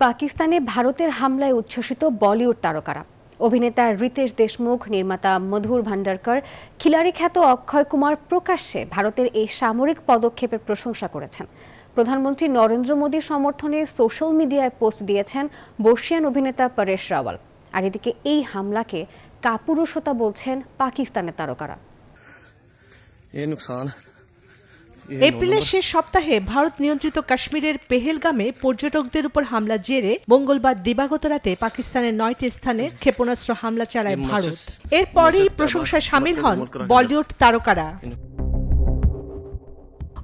পাকিস্তানে ভারতের হামলায় উচ্ছ্বসিত বলিউড তারকারা। অভিনেতা রিতেশ দেশমুখ, নির্মাতা মধুর ভান্ডারকর, খিলাড়ি খ্যাত অক্ষয় কুমার প্রকাশ্যে ভারতের এই সামরিক পদক্ষেপের প্রশংসা করেছেন। প্রধানমন্ত্রী নরেন্দ্র মোদীর সমর্থনে সোশ্যাল মিডিয়ায় পোস্ট দিয়েছেন বর্ষিয়ান অভিনেতা পরেশ রাওয়াল। আর এদিকে এই হামলাকে কাপুরুষতা বলছেন পাকিস্তানের তারকারা। এপ্রিলের শেষ সপ্তাহে ভারত নিয়ন্ত্রিত কাশ্মীরের পেহেলগামে পর্যটকদের উপর হামলা জেরে মঙ্গলবার দিবাগত রাতে পাকিস্তানের 9টি স্থানে ক্ষেপণাস্ত্র হামলা চালায় ভারত। এরপরই প্রশংসায় সামিল হন বলিউড তারকারা।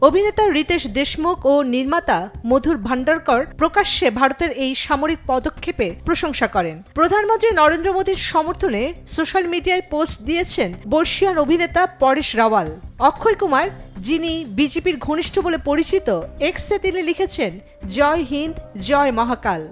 অভিনেতা রিতেশ দেশমুখ ও নির্মাতা মধুর ভান্ডারকর প্রকাশ্যে ভারতের এই সামরিক পদক্ষেপের প্রশংসা করেন। প্রধানমন্ত্রী নরেন্দ্র মোদীর সমর্থনে সোশ্যাল মিডিয়ায় পোস্ট দিয়েছেন বর্ষিয়ান অভিনেতা পরেশ রাওয়াল। অক্ষয় কুমার, যিনি বিজেপির ঘনিষ্ঠ বলে পরিচিত, এক্সে তিনি লিখেছেন, জয় হিন্দ, জয় মহাকাল।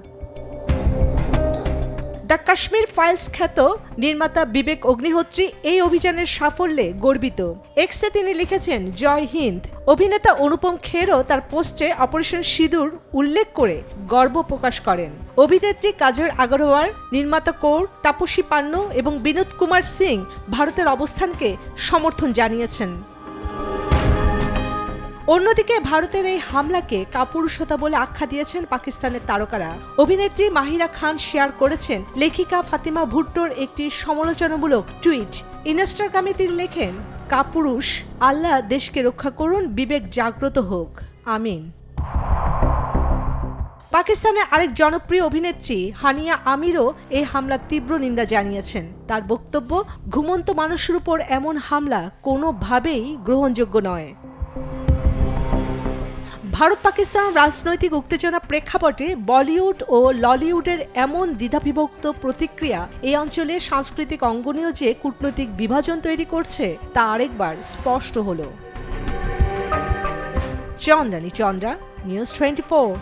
দ্য কাশ্মীর ফাইলস খ্যাত নির্মাতা বিবেক অগ্নিহোত্রী এই অভিযানের সাফল্যে গর্বিত। এক্সে তিনি লিখেছেন, জয় হিন্দ। অভিনেতা অনুপম খেরও তার পোস্টে অপারেশন সিঁদুর উল্লেখ করে গর্ব প্রকাশ করেন। অভিনেত্রী কাজল আগরওয়াল, নির্মাতা কৌর, তাপসী পান্নু এবং বিনোদ কুমার সিং ভারতের অবস্থানকে সমর্থন জানিয়েছেন। অন্যদিকে ভারতের এই হামলাকে কাপুরুষতা বলে আখ্যা দিয়েছেন পাকিস্তানের তারকারা। অভিনেত্রী মাহিরা খান শেয়ার করেছেন লেখিকা ফাতিমা ভুট্টোর একটি সমালোচনামূলক টুইট। ইনস্টাগ্রামে তিনি লেখেন, কাপুরুষ, আল্লাহ দেশকে রক্ষা করুন, বিবেক জাগ্রত হোক, আমিন। পাকিস্তানের আরেক জনপ্রিয় অভিনেত্রী হানিয়া আমিরও এই হামলার তীব্র নিন্দা জানিয়েছেন। তার বক্তব্য, ঘুমন্ত মানুষের উপর এমন হামলা কোনোভাবেই গ্রহণযোগ্য নয়। ভারত পাকিস্তান রাজনৈতিক উত্তেজনা প্রেক্ষাপটে বলিউড ও ললিউডের এমন দ্বিধাবিভক্ত প্রতিক্রিয়া এই অঞ্চলে সাংস্কৃতিক অঙ্গনেও যে কূটনৈতিক বিভাজন তৈরি করছে তা আরেকবার স্পষ্ট হলো। চন্দ্রানী চন্দ্রা, নিউজ 24।